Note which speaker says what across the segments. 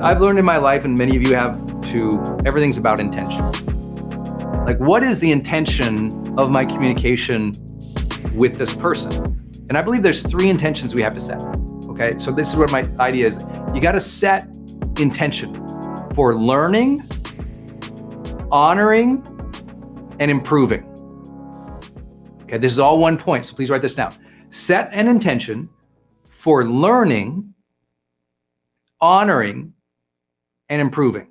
Speaker 1: I've learned in my life, and many of you have too, everything's about intention. Like, what is the intention of my communication with this person? And I believe there's 3 intentions we have to set, okay? So this is what my idea is. You gotta set intention for learning, honoring, and improving. Okay, this is all one point, so please write this down. Set an intention for learning, honoring, and improving.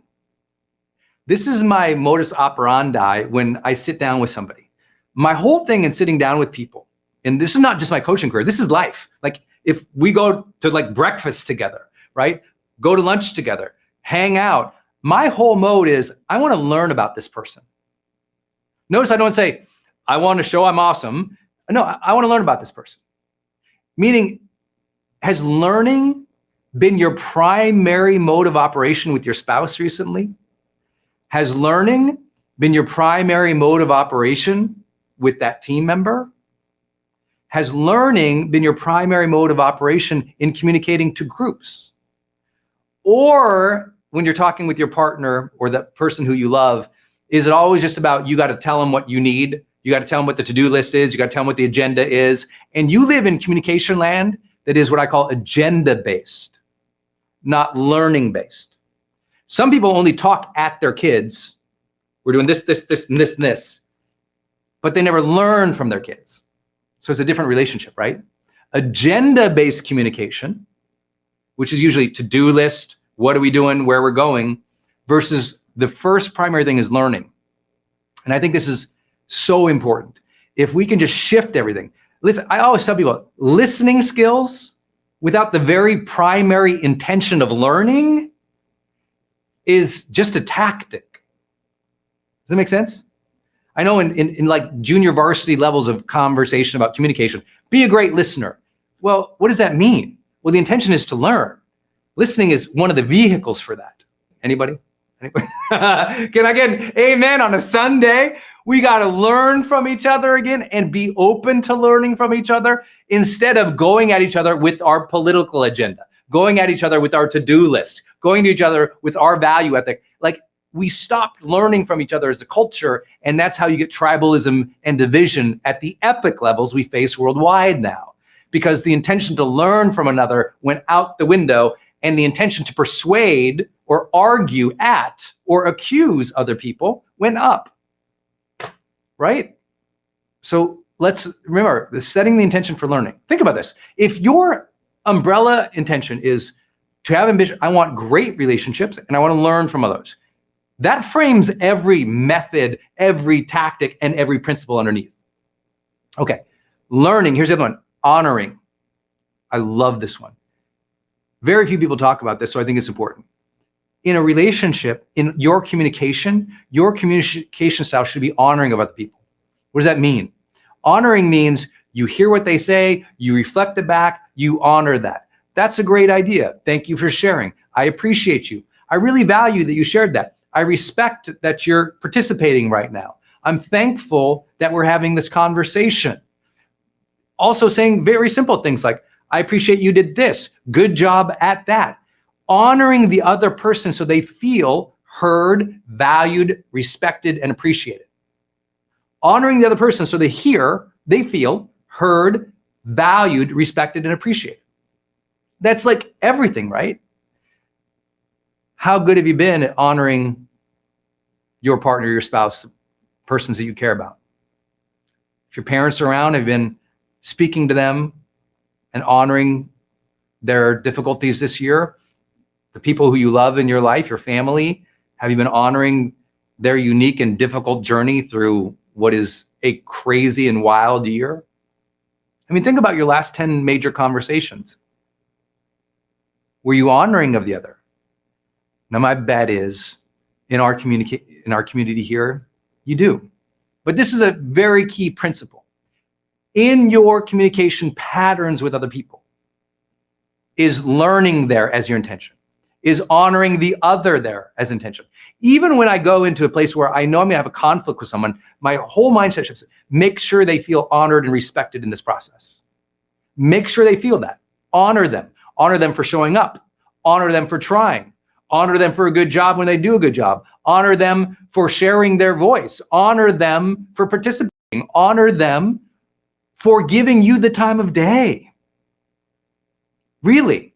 Speaker 1: This is my modus operandi when I sit down with somebody. My whole thing in sitting down with people, and this is not just my coaching career, this is life. Like, if we go to like breakfast together, right? Go to lunch together, hang out. My whole mode is, I want to learn about this person. Notice I don't say, I want to show I'm awesome. No, I want to learn about this person. Meaning, has learning been your primary mode of operation with your spouse recently? Has learning been your primary mode of operation with that team member? Has learning been your primary mode of operation in communicating to groups? Or when you're talking with your partner or the person who you love, is it always just about, you got to tell them what you need? You got to tell them what the to-do list is. You got to tell them what the agenda is. And you live in communication land that is what I call agenda-based, not learning-based. Some people only talk at their kids. We're doing this, this, this, and this, and this. But they never learn from their kids. So it's a different relationship, right? Agenda-based communication, which is usually to-do list, what are we doing, where we're going, versus the first primary thing is learning. And I think this is so important. If we can just shift everything. Listen, I always tell people, listening skills without the very primary intention of learning is just a tactic. Does that make sense? I know in like junior varsity levels of conversation about communication, be a great listener. Well, what does that mean? Well, the intention is to learn. Listening is one of the vehicles for that. Anybody? Can I get an amen on a Sunday? We got to learn from each other again and be open to learning from each other instead of going at each other with our political agenda, going at each other with our to-do list, going to each other with our value ethic. Like, we stopped learning from each other as a culture, and that's how you get tribalism and division at the epic levels we face worldwide now, because the intention to learn from another went out the window, and the intention to persuade or argue at or accuse other people went up, right? So let's remember, setting the intention for learning. Think about this. If your umbrella intention is to have ambition, I want great relationships and I want to learn from others, that frames every method, every tactic, and every principle underneath. Okay, learning, here's the other one, honoring. I love this one. Very few people talk about this, so I think it's important. In a relationship, in your communication style should be honoring of other people. What does that mean? Honoring means you hear what they say, you reflect it back, you honor that. That's a great idea. Thank you for sharing. I appreciate you. I really value that you shared that. I respect that you're participating right now. I'm thankful that we're having this conversation. Also saying very simple things like, I appreciate you did this. Good job at that. Honoring the other person so they feel heard, valued, respected, and appreciated. Honoring the other person so they feel heard, valued, respected, and appreciated. That's like everything, right? How good have you been at honoring your partner, your spouse, persons that you care about? If your parents are around, have you been speaking to them and honoring their difficulties this year? The people who you love in your life, your family, have you been honoring their unique and difficult journey through what is a crazy and wild year? I mean, think about your last 10 major conversations. Were you honoring of the other? Now, my bet is in our community here, you do. But this is a very key principle. In your communication patterns with other people, is learning there as your intention, is honoring the other there as intention. Even when I go into a place where I know I'm gonna have a conflict with someone, my whole mindset shifts. Make sure they feel honored and respected in this process. Make sure they feel that. Honor them for showing up. Honor them for trying. Honor them for a good job when they do a good job. Honor them for sharing their voice. Honor them for participating. Honor them for giving you the time of day. Really.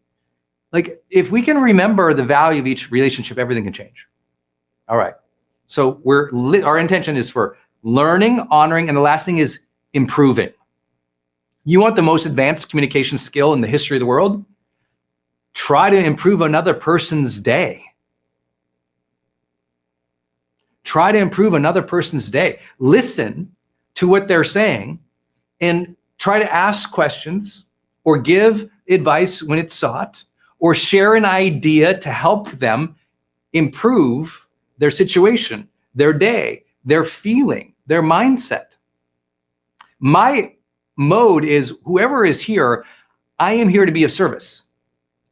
Speaker 1: Like, if we can remember the value of each relationship, everything can change. All right. So our intention is for learning, honoring, and the last thing is improving. You want the most advanced communication skill in the history of the world? Try to improve another person's day. Try to improve another person's day. Listen to what they're saying and try to ask questions or give advice when it's sought or share an idea to help them improve their situation, their day, their feeling, their mindset. My mode is whoever is here, I am here to be of service.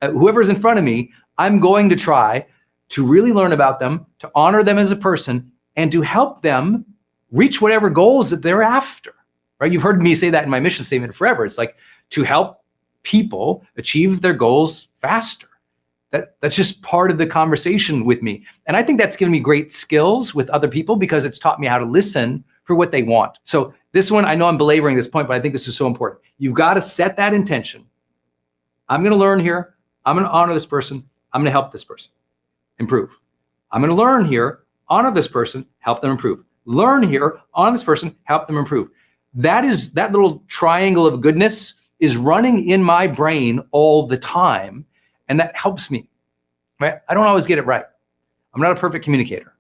Speaker 1: Whoever's in front of me, I'm going to try to really learn about them, to honor them as a person, and to help them reach whatever goals that they're after, right? You've heard me say that in my mission statement forever. It's like to help people achieve their goals faster. That's just part of the conversation with me. And I think that's given me great skills with other people because it's taught me how to listen for what they want. So this one, I know I'm belaboring this point, but I think this is so important. You've got to set that intention. I'm going to learn here. I'm going to honor this person. I'm going to help this person improve. I'm going to learn here, honor this person, help them improve. Learn here, honor this person, help them improve. That little triangle of goodness is running in my brain all the time. And that helps me, right? I don't always get it right. I'm not a perfect communicator,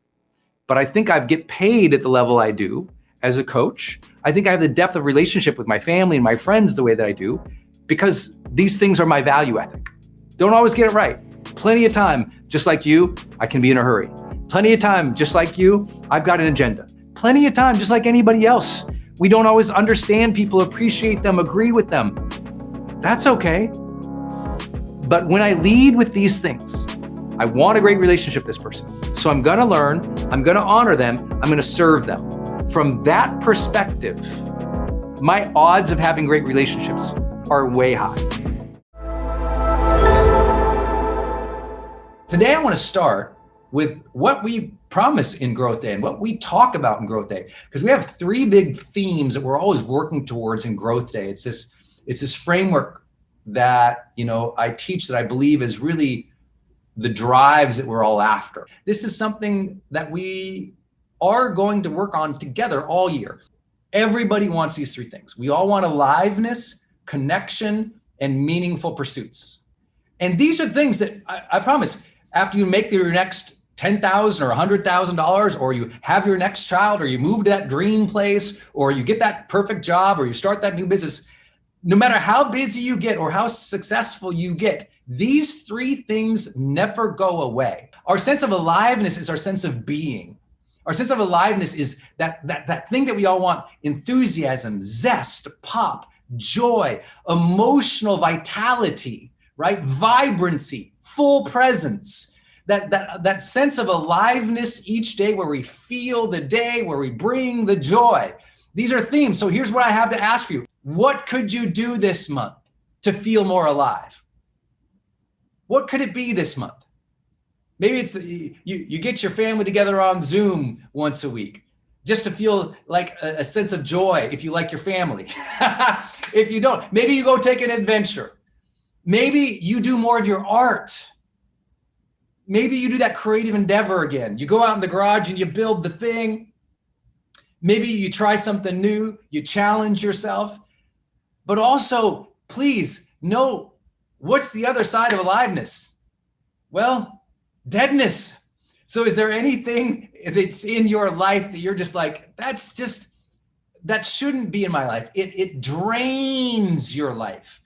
Speaker 1: but I think I get paid at the level I do as a coach. I think I have the depth of relationship with my family and my friends the way that I do because these things are my value ethic. Don't always get it right. Plenty of time, just like you, I can be in a hurry. Plenty of time, just like you, I've got an agenda. Plenty of time, just like anybody else. We don't always understand people, appreciate them, agree with them. That's okay. But when I lead with these things, I want a great relationship with this person. So I'm going to learn, I'm going to honor them, I'm going to serve them. From that perspective, my odds of having great relationships are way high. Today, I want to start with what we promise in GrowthDay and what we talk about in GrowthDay, because we have three big themes that we're always working towards in GrowthDay. It's this framework that I teach that I believe is really the drives that we're all after. This is something that we are going to work on together all year. Everybody wants these three things. We all want aliveness, connection, and meaningful pursuits. And these are things that I promise, after you make your next $10,000 or $100,000, or you have your next child, or you move to that dream place, or you get that perfect job, or you start that new business, no matter how busy you get or how successful you get, these three things never go away. Our sense of aliveness is our sense of being. Our sense of aliveness is that thing that we all want: enthusiasm, zest, pop, joy, emotional vitality, right? Vibrancy, full presence, that sense of aliveness each day where we feel the day, where we bring the joy. These are themes. So here's what I have to ask you. What could you do this month to feel more alive? What could it be this month? Maybe it's you get your family together on Zoom once a week just to feel like a sense of joy if you like your family. If you don't, maybe you go take an adventure. Maybe you do more of your art. Maybe you do that creative endeavor again. You go out in the garage and you build the thing. Maybe you try something new, you challenge yourself. But also, please know, what's the other side of aliveness? Well, deadness. So is there anything that's in your life that you're just like, that shouldn't be in my life? It drains your life.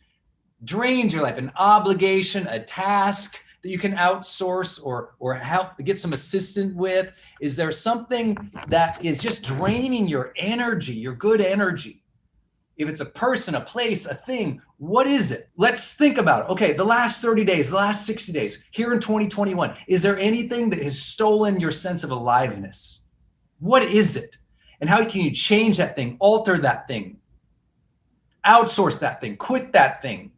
Speaker 1: Drains your life. An obligation, a task that you can outsource or help get some assistance with. Is there something that is just draining your energy, your good energy? If it's a person, a place, a thing, what is it? Let's think about it. Okay, the last 30 days, the last 60 days, here in 2021, is there anything that has stolen your sense of aliveness? What is it? And how can you change that thing, alter that thing, outsource that thing, quit that thing?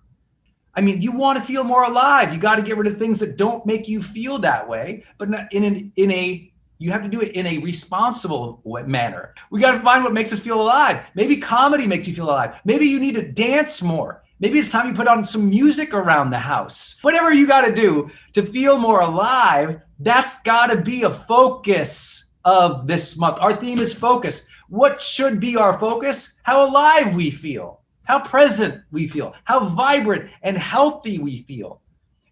Speaker 1: I mean, you want to feel more alive. You got to get rid of things that don't make you feel that way, but not you have to do it in a responsible manner. We got to find what makes us feel alive. Maybe comedy makes you feel alive. Maybe you need to dance more. Maybe it's time you put on some music around the house. Whatever you got to do to feel more alive, that's got to be a focus of this month. Our theme is focus. What should be our focus? How alive we feel, how present we feel, how vibrant and healthy we feel.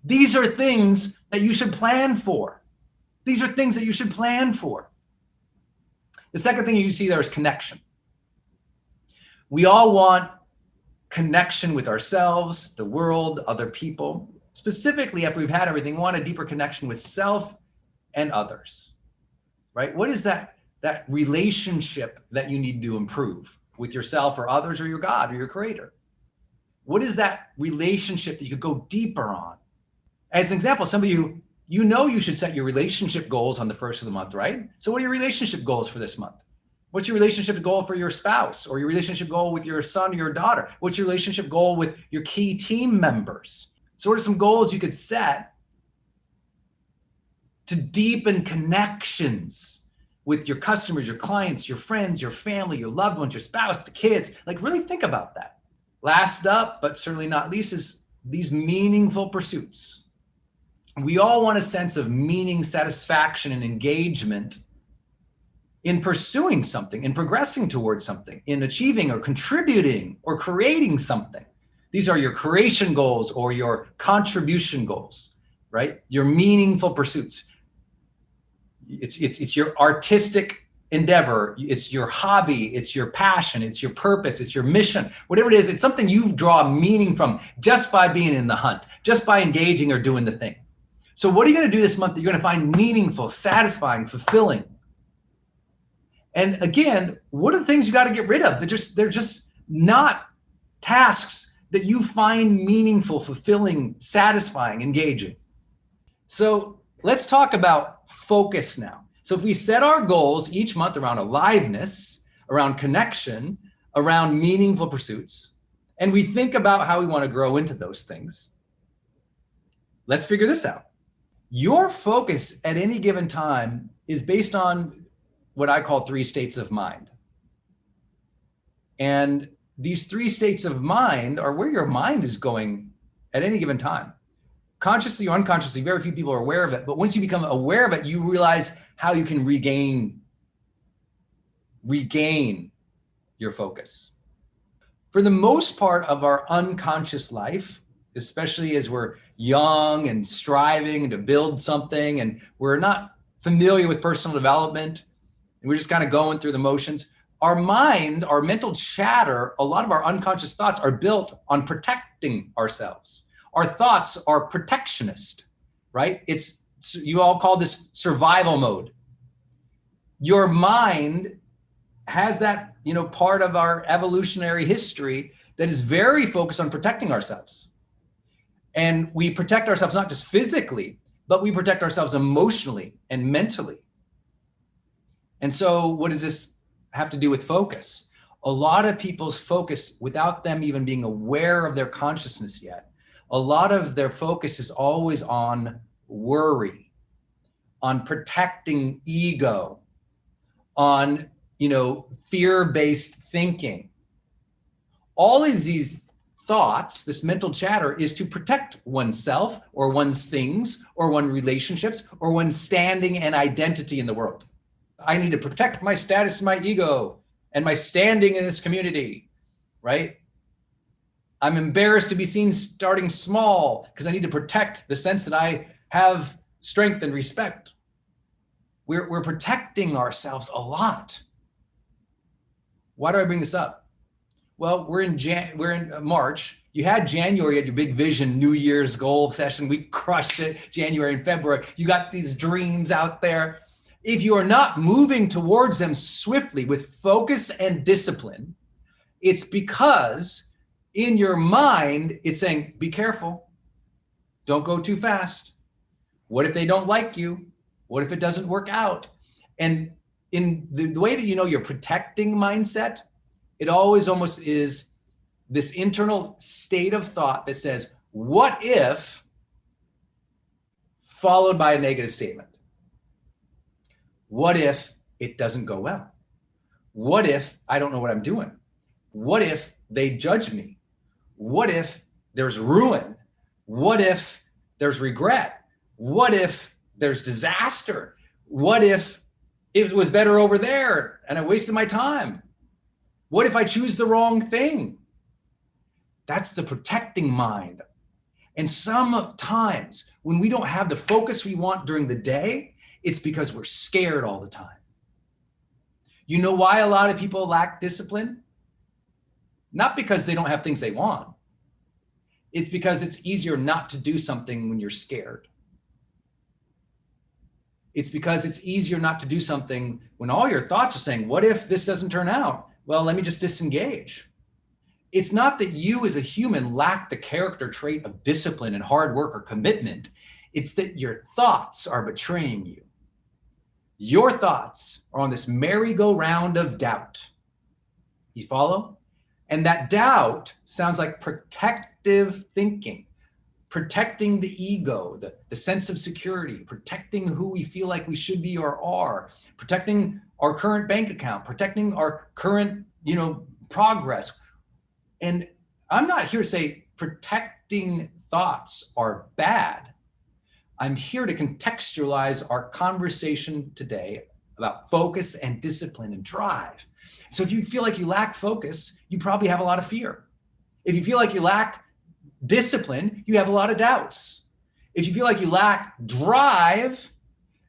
Speaker 1: These are things that you should plan for. These are things that you should plan for. The second thing you see there is connection. We all want connection with ourselves, the world, other people. Specifically, after we've had everything, we want a deeper connection with self and others, right? What is that relationship that you need to improve with yourself or others or your God or your creator? What is that relationship that you could go deeper on? As an example, some of you, you know you should set your relationship goals on the first of the month, right? So what are your relationship goals for this month? What's your relationship goal for your spouse or your relationship goal with your son or your daughter? What's your relationship goal with your key team members? So what are some goals you could set to deepen connections with your customers, your clients, your friends, your family, your loved ones, your spouse, the kids? Like, really think about that. Last up, but certainly not least, is these meaningful pursuits. We all want a sense of meaning, satisfaction, and engagement in pursuing something, in progressing towards something, in achieving or contributing or creating something. These are your creation goals or your contribution goals, right? Your meaningful pursuits. It's your artistic endeavor. It's your hobby. It's your passion. It's your purpose. It's your mission. Whatever it is, it's something you draw meaning from just by being in the hunt, just by engaging or doing the thing. So what are you going to do this month that you're going to find meaningful, satisfying, fulfilling? And again, what are the things you got to get rid of? They're just not tasks that you find meaningful, fulfilling, satisfying, engaging. So let's talk about focus now. So if we set our goals each month around aliveness, around connection, around meaningful pursuits, and we think about how we want to grow into those things, let's figure this out. Your focus at any given time is based on what I call 3 states of mind. And these 3 states of mind are where your mind is going at any given time. Consciously or unconsciously, very few people are aware of it. But once you become aware of it, you realize how you can regain your focus. For the most part of our unconscious life, especially as we're young and striving to build something and we're not familiar with personal development, and we're just kind of going through the motions, our mind, our mental chatter, a lot of our unconscious thoughts are built on protecting ourselves. Our thoughts are protectionist, right? You all call this survival mode. Your mind has that, part of our evolutionary history that is very focused on protecting ourselves. And we protect ourselves not just physically, but we protect ourselves emotionally and mentally. And so what does this have to do with focus? A lot of people's focus, without them even being aware of their consciousness yet, a lot of their focus is always on worry, on protecting ego, on, fear-based thinking. All of these thoughts, this mental chatter, is to protect oneself or one's things or one's relationships or one's standing and identity in the world. I need to protect my status, my ego, and my standing in this community, right? I'm embarrassed to be seen starting small because I need to protect the sense that I have strength and respect. We're protecting ourselves a lot. Why do I bring this up? Well, we're in March. You had January, you had your big vision, New Year's goal session. We crushed it, January and February. You got these dreams out there. If you are not moving towards them swiftly with focus and discipline, it's because in your mind, it's saying, be careful. Don't go too fast. What if they don't like you? What if it doesn't work out? And in the way that you're protecting mindset, it always almost is this internal state of thought that says, what if, followed by a negative statement. What if it doesn't go well? What if I don't know what I'm doing? What if they judge me? What if there's ruin? What if there's regret? What if there's disaster? What if it was better over there and I wasted my time? What if I choose the wrong thing? That's the protecting mind. And sometimes when we don't have the focus we want during the day, it's because we're scared all the time. You know why a lot of people lack discipline? Not because they don't have things they want. It's because it's easier not to do something when you're scared. It's because it's easier not to do something when all your thoughts are saying, what if this doesn't turn out? Well, let me just disengage. It's not that you as a human lack the character trait of discipline and hard work or commitment. It's that your thoughts are betraying you. Your thoughts are on this merry-go-round of doubt. You follow? And that doubt sounds like protective thinking, protecting the ego, the sense of security, protecting who we feel like we should be or are, protecting our current bank account, protecting our current, progress. And I'm not here to say protecting thoughts are bad. I'm here to contextualize our conversation today about focus and discipline and drive. So if you feel like you lack focus, you probably have a lot of fear. If you feel like you lack discipline, you have a lot of doubts. If you feel like you lack drive,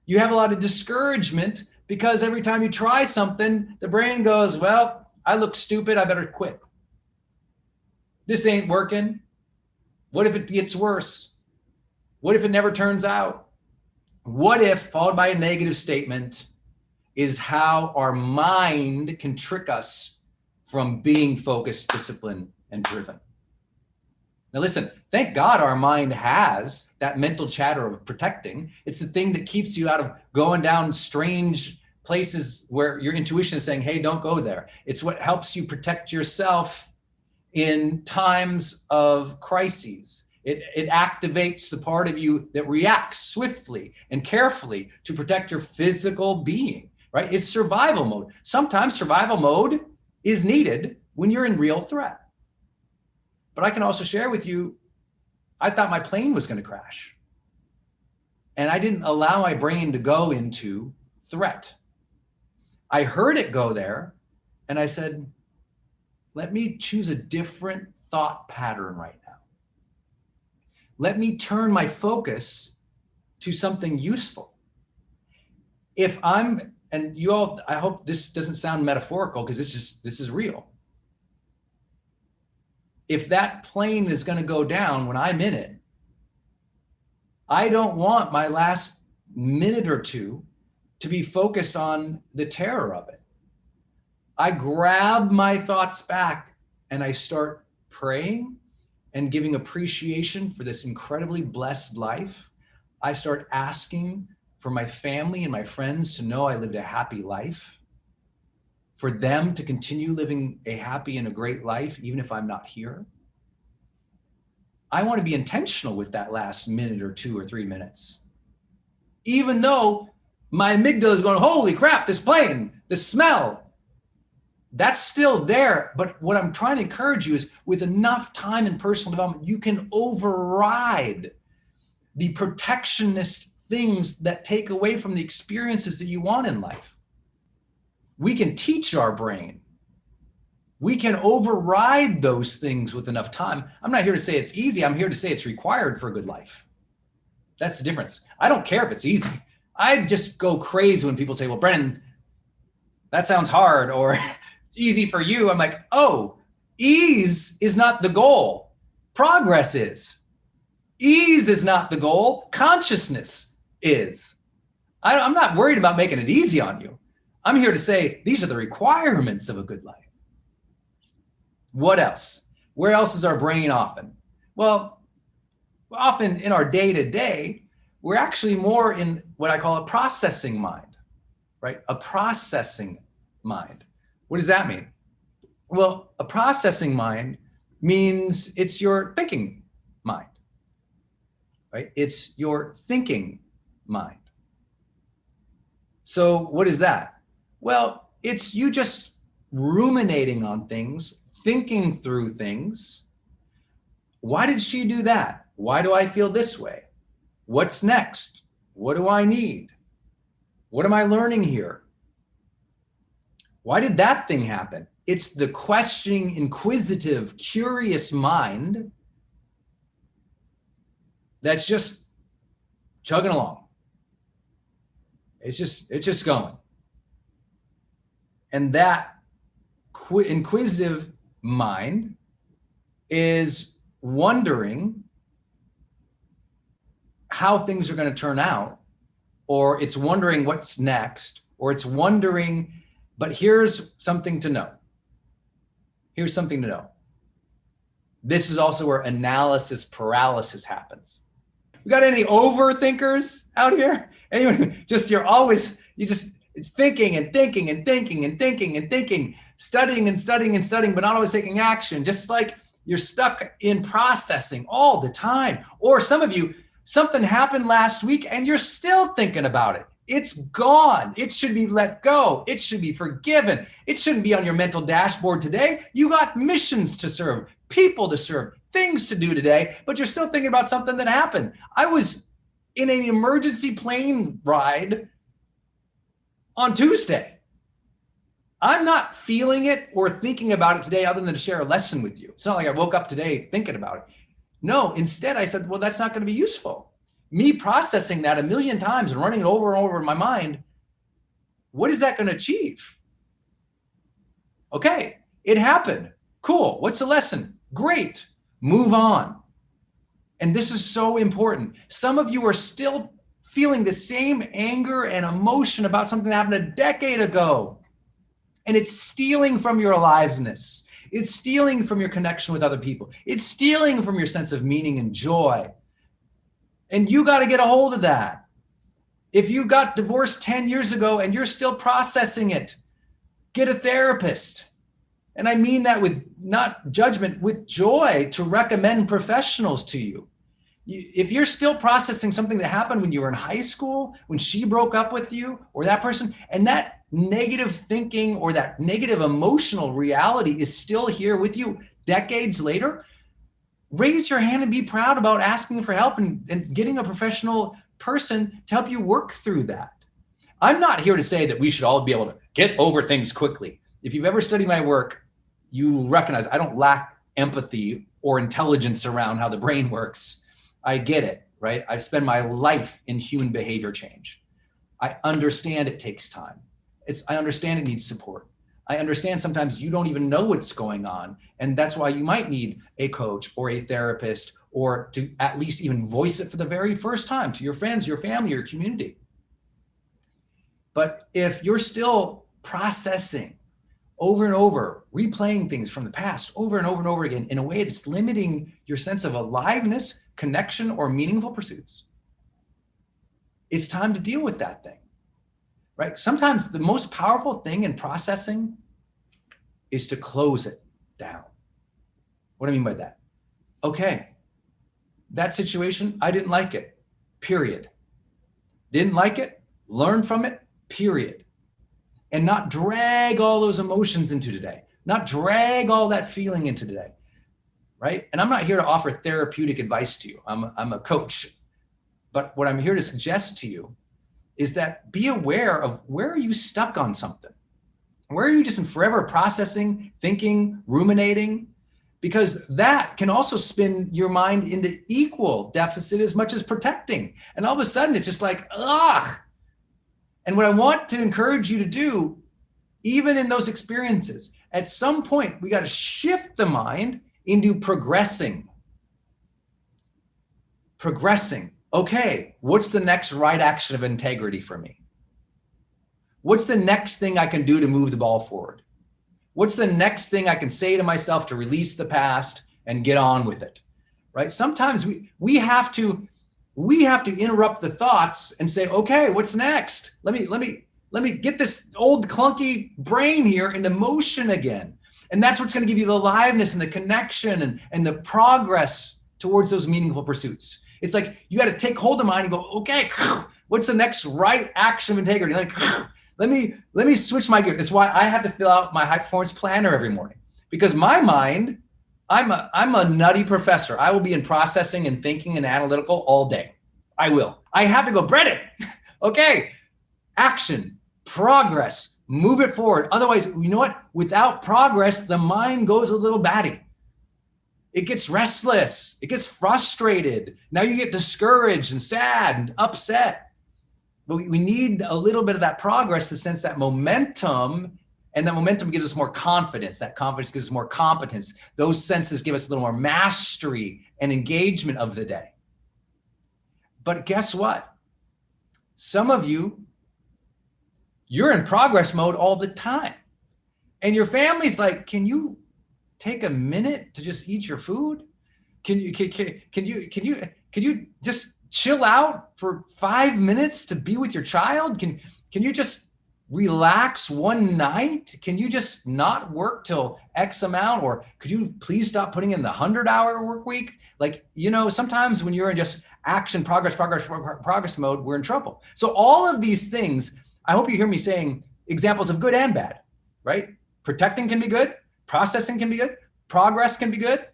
Speaker 1: you have a lot of discouragement because every time you try something, the brain goes, well, I look stupid, I better quit. This ain't working. What if it gets worse? What if it never turns out? What if, followed by a negative statement, is how our mind can trick us from being focused, disciplined, and driven. Now listen, thank God our mind has that mental chatter of protecting. It's the thing that keeps you out of going down strange places where your intuition is saying, hey, don't go there. It's what helps you protect yourself in times of crises. It activates the part of you that reacts swiftly and carefully to protect your physical being, right? It's survival mode. Sometimes survival mode is needed when you're in real threat. But I can also share with you, I thought my plane was going to crash. And I didn't allow my brain to go into threat. I heard it go there, and I said, let me choose a different thought pattern right now. Let me turn my focus to something useful. If I'm, and you all, I hope this doesn't sound metaphorical because this is real. If that plane is going to go down when I'm in it, I don't want my last minute or two to be focused on the terror of it. I grab my thoughts back and I start praying and giving appreciation for this incredibly blessed life. I start asking for my family and my friends to know I lived a happy life, for them to continue living a happy and a great life, even if I'm not here. I want to be intentional with that last minute or 2 or 3 minutes. Even though my amygdala is going, holy crap, this plane, the smell, that's still there. But what I'm trying to encourage you is with enough time in personal development, you can override the protectionist things that take away from the experiences that you want in life. We can teach our brain. We can override those things with enough time. I'm not here to say it's easy. I'm here to say it's required for a good life. That's the difference. I don't care if it's easy. I just go crazy when people say, well, Brendon, that sounds hard, or it's easy for you. I'm like, oh, ease is not the goal. Progress is. Ease is not the goal. Consciousness is. I'm not worried about making it easy on you. I'm here to say these are the requirements of a good life. What else? Where else is our brain often? Well, often in our day-to-day, we're actually more in what I call a processing mind, right? A processing mind. What does that mean? Well, a processing mind means it's your thinking mind. right? It's your thinking mind. So what is that? Well, it's you just ruminating on things, thinking through things. Why did she do that? Why do I feel this way? What's next? What do I need? What am I learning here? Why did that thing happen? It's the questioning, inquisitive, curious mind that's just chugging along. It's just going. And that inquisitive mind is wondering how things are going to turn out, or it's wondering what's next, or it's wondering, but here's something to know. Here's something to know. This is also where analysis paralysis happens. We got any overthinkers out here? Anyone? It's thinking and thinking and thinking and thinking and thinking, studying and studying and studying, but not always taking action. Just like you're stuck in processing all the time. Or some of you, something happened last week and you're still thinking about it. It's gone. It should be let go. It should be forgiven. It shouldn't be on your mental dashboard today. You got missions to serve, people to serve, things to do today, but you're still thinking about something that happened. I was in an emergency plane ride on Tuesday. I'm not feeling it or thinking about it today other than to share a lesson with you. It's not like I woke up today thinking about it. No, instead I said, well, that's not going to be useful. Me processing that a million times and running it over and over in my mind, what is that going to achieve? Okay, it happened. Cool. What's the lesson? Great. Move on. And this is so important. Some of you are still feeling the same anger and emotion about something that happened a decade ago. And it's stealing from your aliveness. It's stealing from your connection with other people. It's stealing from your sense of meaning and joy. And you got to get a hold of that. If you got divorced 10 years ago and you're still processing it, get a therapist. And I mean that with not judgment, with joy, to recommend professionals to you. If you're still processing something that happened when you were in high school, when she broke up with you or that person, and that negative thinking or that negative emotional reality is still here with you decades later, raise your hand and be proud about asking for help and getting a professional person to help you work through that. I'm not here to say that we should all be able to get over things quickly. If you've ever studied my work, you recognize I don't lack empathy or intelligence around how the brain works. I get it, right? I spend my life in human behavior change. I understand it takes time. I understand it needs support. I understand sometimes you don't even know what's going on. And that's why you might need a coach or a therapist, or to at least even voice it for the very first time to your friends, your family, your community. But if you're still processing over and over, replaying things from the past over and over and over again in a way that's limiting your sense of aliveness, connection, or meaningful pursuits, it's time to deal with that thing. Right? Sometimes the most powerful thing in processing is to close it down. What do I mean by that? Okay, that situation, I didn't like it, period. Didn't like it, learn from it, period. And not drag all those emotions into today, not drag all that feeling into today, right? And I'm not here to offer therapeutic advice to you. I'm a coach. But what I'm here to suggest to you is that be aware of where are you stuck on something? Where are you just in forever processing, thinking, ruminating? Because that can also spin your mind into equal deficit as much as protecting. And all of a sudden it's just like, ugh. And what I want to encourage you to do, even in those experiences, at some point, we got to shift the mind into progressing. Progressing. Okay, what's the next right action of integrity for me? What's the next thing I can do to move the ball forward? What's the next thing I can say to myself to release the past and get on with it, right? Sometimes we have to interrupt the thoughts and say, okay, what's next? Let me get this old clunky brain here into motion again. And that's what's going to give you the aliveness and the connection and the progress towards those meaningful pursuits. It's like you got to take hold of mine and go, okay, what's the next right action of integrity? Like, let me switch my gears. That's why I have to fill out my high performance planner every morning, because my mind, I'm a nutty professor. I will be in processing and thinking and analytical all day. I will. I have to go, Brendon, okay, action, progress, move it forward. Otherwise, you know what? Without progress, the mind goes a little batty. It gets restless. It gets frustrated. Now you get discouraged and sad and upset. But we need a little bit of that progress to sense that momentum, and that momentum gives us more confidence. That confidence gives us more competence. Those senses give us a little more mastery and engagement of the day. But guess what? Some of you, you're in progress mode all the time. And your family's like, can you take a minute to just eat your food? Can you just chill out for 5 minutes to be with your child? Can you just relax one night? Can you just not work till X amount? Or could you please stop putting in the 100-hour work week? Like, sometimes when you're in just action, progress mode, we're in trouble. So all of these things, I hope you hear me saying examples of good and bad, right? Protecting can be good. Processing can be good. Progress can be good.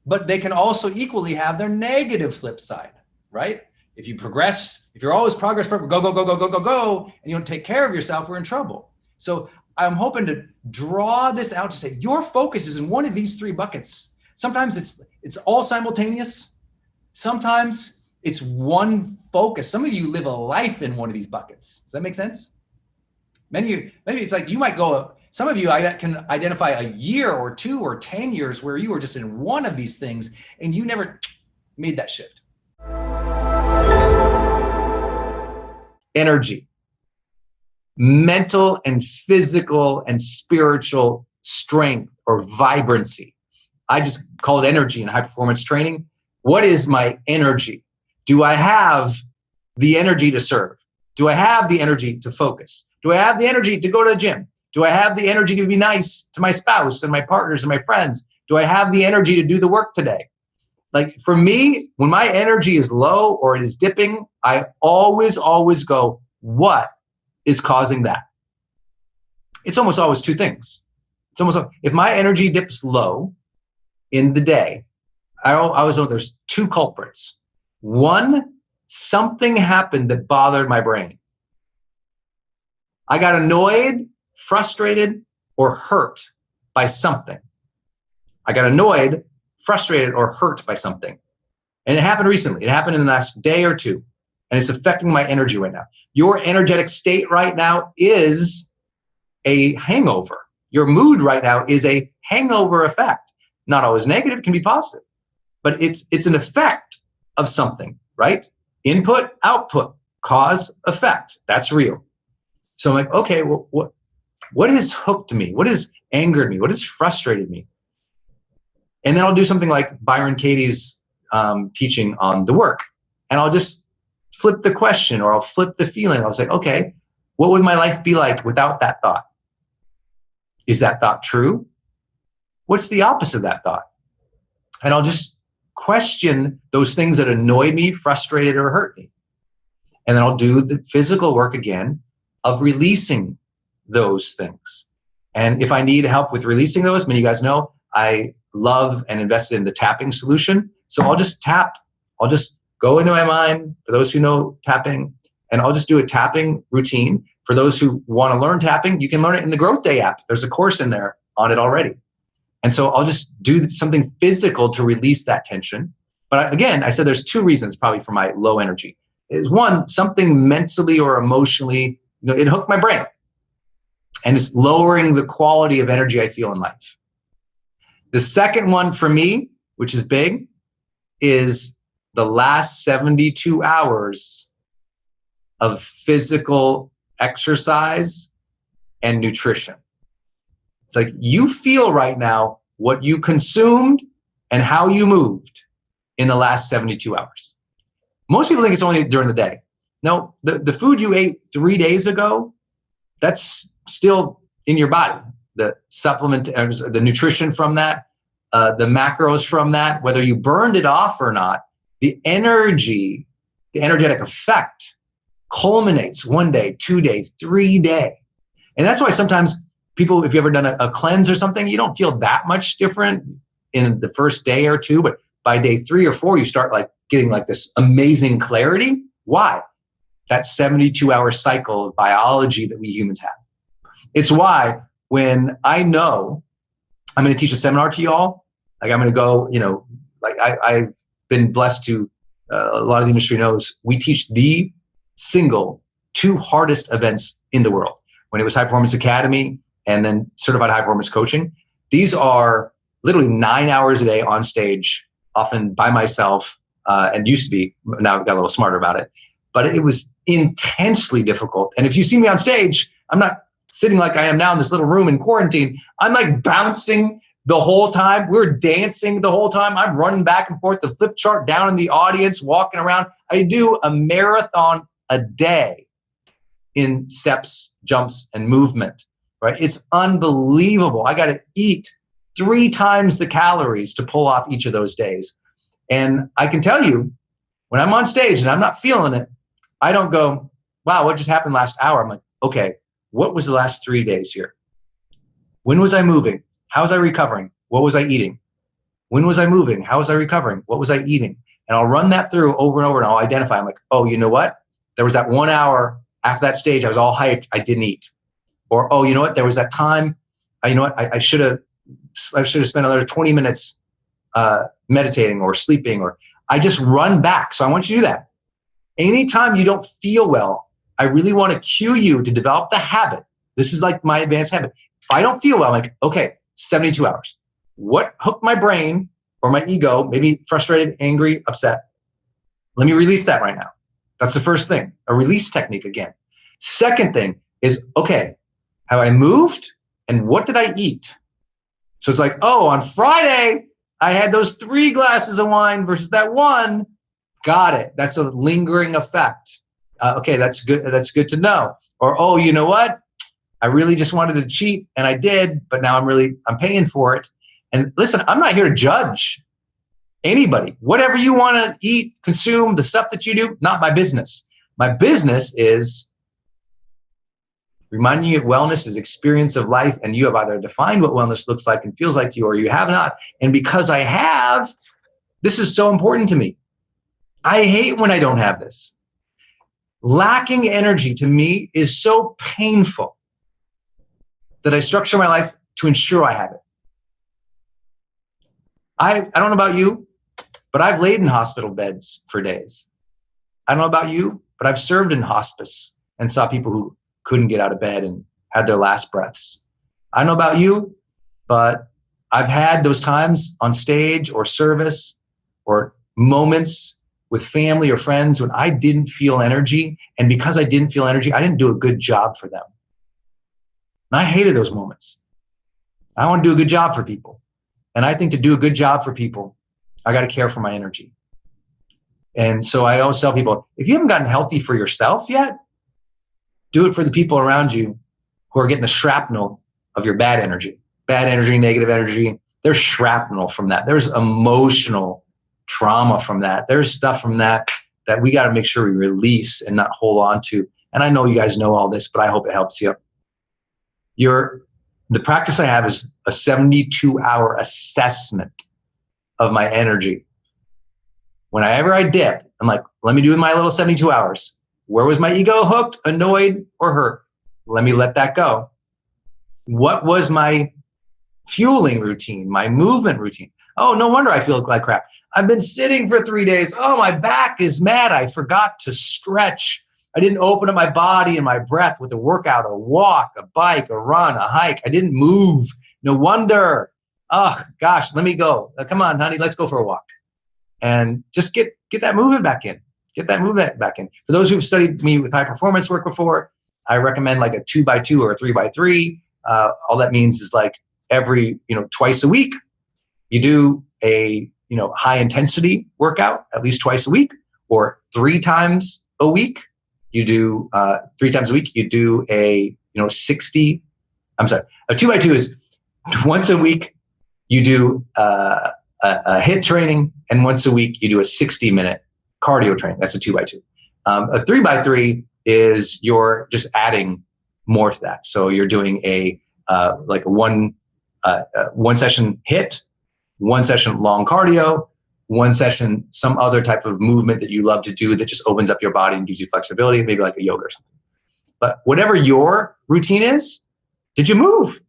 Speaker 1: But they can also equally have their negative flip side, right? If you progress, if you're always go, and you don't take care of yourself, we're in trouble. So I'm hoping to draw this out to say your focus is in one of these three buckets. Sometimes it's all simultaneous. Sometimes it's one focus. Some of you live a life in one of these buckets. Does that make sense? Maybe it's like you might go, some of you, I can identify a year or 2 or 10 years where you were just in one of these things and you never made that shift. Energy, mental and physical and spiritual strength or vibrancy. I just call it energy in high performance training. What is my energy? Do I have the energy to serve? Do I have the energy to focus? Do I have the energy to go to the gym? Do I have the energy to be nice to my spouse and my partners and my friends? Do I have the energy to do the work today? Like for me, when my energy is low or it is dipping, I always go, what is causing that? It's almost always two things. If my energy dips low in the day, I always know there's two culprits. One, something happened that bothered my brain. I got annoyed, frustrated, or hurt by something. I got annoyed, frustrated, or hurt by something. And it happened recently. It happened in the last day or two. And it's affecting my energy right now. Your energetic state right now is a hangover. Your mood right now is a hangover effect. Not always negative, it can be positive. But it's an effect of something, right? Input, output, cause, effect. That's real. So I'm like, okay, well, what has hooked me? What has angered me? What has frustrated me? And then I'll do something like Byron Katie's teaching on the work. And I'll just flip the question or I'll flip the feeling. I'll say, okay, what would my life be like without that thought? Is that thought true? What's the opposite of that thought? And I'll just question those things that annoyed me, frustrated, or hurt me. And then I'll do the physical work again of releasing those things. And if I need help with releasing those, many of you guys know, I love and invested in the tapping solution. So I'll just tap. I'll just go into my mind, for those who know tapping, and I'll just do a tapping routine. For those who want to learn tapping, you can learn it in the GrowthDay app. There's a course in there on it already. And so I'll just do something physical to release that tension. But again, I said there's two reasons probably for my low energy. Is one, something mentally or emotionally, it hooked my brain. And it's lowering the quality of energy I feel in life. The second one for me, which is big, is the last 72 hours of physical exercise and nutrition. It's like you feel right now what you consumed and how you moved in the last 72 hours. Most people think it's only during the day. No, the food you ate 3 days ago, that's still in your body. The supplement, the nutrition from that, the macros from that, whether you burned it off or not, the energy, the energetic effect culminates 1 day, 2 days, 3 days. And that's why sometimes people, if you've ever done a cleanse or something, you don't feel that much different in the first day or two, but by day 3 or 4, you start like getting like this amazing clarity. Why? That 72-hour cycle of biology that we humans have. It's why when I know I'm going to teach a seminar to y'all, like I'm going to go, like I've been blessed to, a lot of the industry knows, we teach the single 2 hardest events in the world. When it was High Performance Academy and then Certified High Performance Coaching, these are literally 9 hours a day on stage, often by myself, and used to be, now I've got a little smarter about it, but it was intensely difficult. And if you see me on stage, I'm not sitting like I am now in this little room in quarantine. I'm like bouncing the whole time. We're dancing the whole time. I'm running back and forth, the flip chart down in the audience, walking around. I do a marathon a day in steps, jumps, and movement, right? It's unbelievable. I got to eat 3 times the calories to pull off each of those days. And I can tell you, when I'm on stage and I'm not feeling it, I don't go, wow, what just happened last hour? I'm like, okay, what was the last 3 days here? When was I moving? How was I recovering? What was I eating? When was I moving? How was I recovering? What was I eating? And I'll run that through over and over, and I'll identify. I'm like, oh, you know what? There was that 1 hour after that stage, I was all hyped, I didn't eat. Or, oh, you know what? There was that time, I should have spent another 20 minutes meditating or sleeping, or I just run back. So I want you to do that. Anytime you don't feel well, I really want to cue you to develop the habit. This is like my advanced habit. If I don't feel well, I'm like, okay, 72 hours. What hooked my brain or my ego, maybe frustrated, angry, upset? Let me release that right now. That's the first thing, a release technique again. Second thing is, okay, have I moved and what did I eat? So it's like, oh, on Friday, I had those 3 glasses of wine versus that 1. Got it. That's a lingering effect. Okay, that's good. That's good to know. Or, oh, you know what? I really just wanted to cheat and I did, but now I'm paying for it. And listen, I'm not here to judge anybody. Whatever you want to eat, consume, the stuff that you do, not my business. My business is reminding you that wellness is experience of life, and you have either defined what wellness looks like and feels like to you, or you have not. And because I have, this is so important to me. I hate when I don't have this. Lacking energy to me is so painful that I structure my life to ensure I have it. I don't know about you, but I've laid in hospital beds for days. I don't know about you, but I've served in hospice and saw people who couldn't get out of bed and had their last breaths. I don't know about you, but I've had those times on stage or service or moments with family or friends when I didn't feel energy. And because I didn't feel energy, I didn't do a good job for them. And I hated those moments. I want to do a good job for people. And I think to do a good job for people, I got to care for my energy. And so I always tell people, if you haven't gotten healthy for yourself yet, do it for the people around you who are getting the shrapnel of your bad energy, negative energy. There's shrapnel from that. There's emotional trauma from that. There's stuff from that we got to make sure we release and not hold on to. And I know you guys know all this, but I hope it helps you. The practice I have is a 72-hour assessment of my energy. Whenever I dip, I'm like, let me do my little 72 hours. Where was my ego hooked, annoyed, or hurt? Let me let that go. What was my fueling routine, my movement routine? Oh, no wonder I feel like crap. I've been sitting for 3 days. Oh, my back is mad. I forgot to stretch. I didn't open up my body and my breath with a workout, a walk, a bike, a run, a hike. I didn't move. No wonder. Oh, gosh, let me go. Come on, honey, let's go for a walk. And just get that movement back in. Get that movement back in. For those who've studied me with high performance work before, I recommend like a 2x2 or a 3x3. All that means is like every, twice a week, you do a, high intensity workout at least twice a week, or 3 times a week. You do 3 times a week. You do a 60. I'm sorry. A 2x2 is once a week. You do a a HIIT training, and once a week you do a 60-minute cardio training. That's a 2x2. A 3x3 is you're just adding more to that. So you're doing a one session HIIT, one session long cardio, one session some other type of movement that you love to do that just opens up your body and gives you flexibility, maybe like a yoga or something. But whatever your routine is, did you move?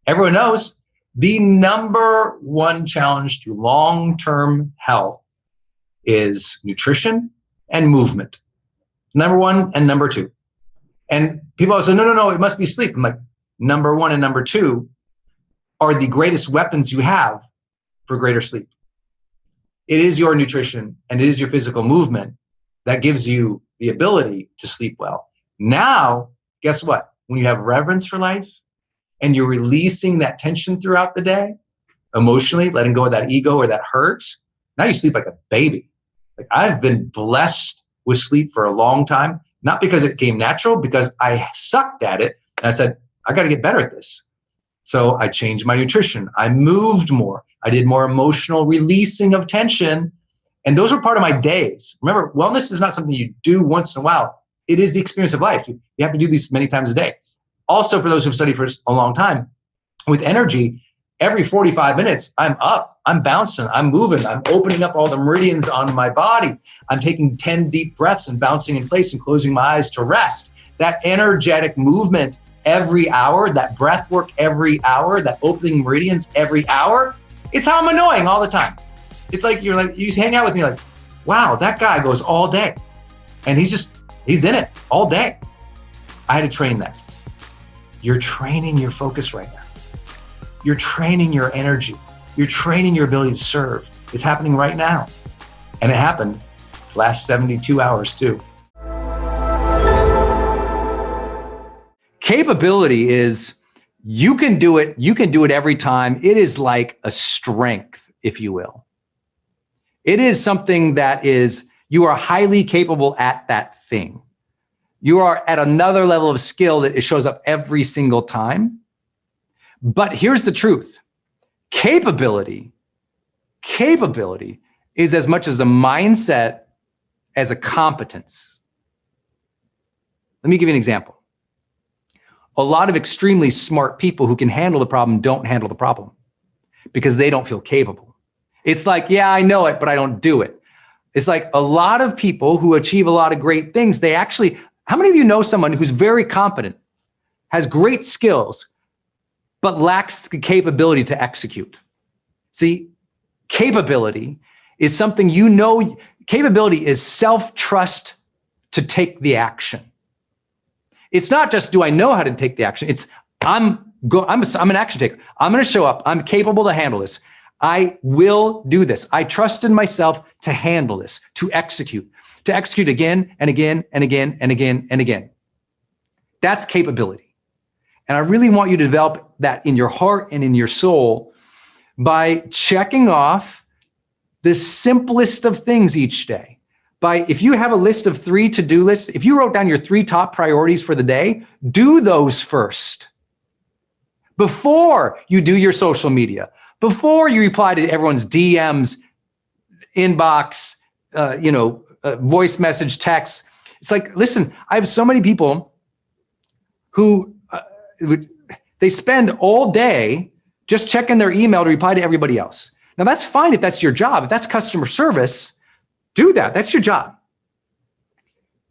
Speaker 1: Everyone knows the number one challenge to long-term health is nutrition and movement. Number one and number two. And people always say, no, it must be sleep. I'm like, number one and number two are the greatest weapons you have for greater sleep. It is your nutrition and it is your physical movement that gives you the ability to sleep well. Now, guess what? When you have reverence for life and you're releasing that tension throughout the day, emotionally, letting go of that ego or that hurt, now you sleep like a baby. Like, I've been blessed with sleep for a long time, not because it came natural, because I sucked at it. And I said, I got to get better at this. So I changed my nutrition. I moved more. I did more emotional releasing of tension. And those were part of my days. Remember, wellness is not something you do once in a while. It is the experience of life. You have to do these many times a day. Also, for those who've studied for a long time, with energy, every 45 minutes, I'm up, I'm bouncing, I'm moving, I'm opening up all the meridians on my body. I'm taking 10 deep breaths and bouncing in place and closing my eyes to rest. That energetic movement every hour, that breath work every hour, that opening meridians every hour, it's how I'm annoying all the time. It's like you just hang out with me like, wow, that guy goes all day. And he's in it all day. I had to train that. You're training your focus right now. You're training your energy. You're training your ability to serve. It's happening right now. And it happened last 72 hours too. Capability is, you can do it. You can do it every time. It is like a strength, if you will. It is something that is, you are highly capable at that thing. You are at another level of skill that it shows up every single time. But here's the truth. Capability is as much as a mindset as a competence. Let me give you an example. A lot of extremely smart people who can handle the problem don't handle the problem because they don't feel capable. It's like, yeah, I know it, but I don't do it. It's like a lot of people who achieve a lot of great things, they actually, how many of you know someone who's very competent, has great skills, but lacks the capability to execute? See, capability is something, capability is self-trust to take the action. It's not just, do I know how to take the action? It's, I'm an action taker. I'm going to show up. I'm capable to handle this. I will do this. I trust in myself to handle this, to execute again and again and again and again and again. That's capability. And I really want you to develop that in your heart and in your soul by checking off the simplest of things each day. If you have a list of 3 to-do lists, if you wrote down your 3 top priorities for the day, do those first. Before you do your social media, before you reply to everyone's DMs, inbox, voice message, text. It's like, listen, I have so many people who they spend all day just checking their email to reply to everybody else. Now that's fine if that's your job. If that's customer service, do that. That's your job.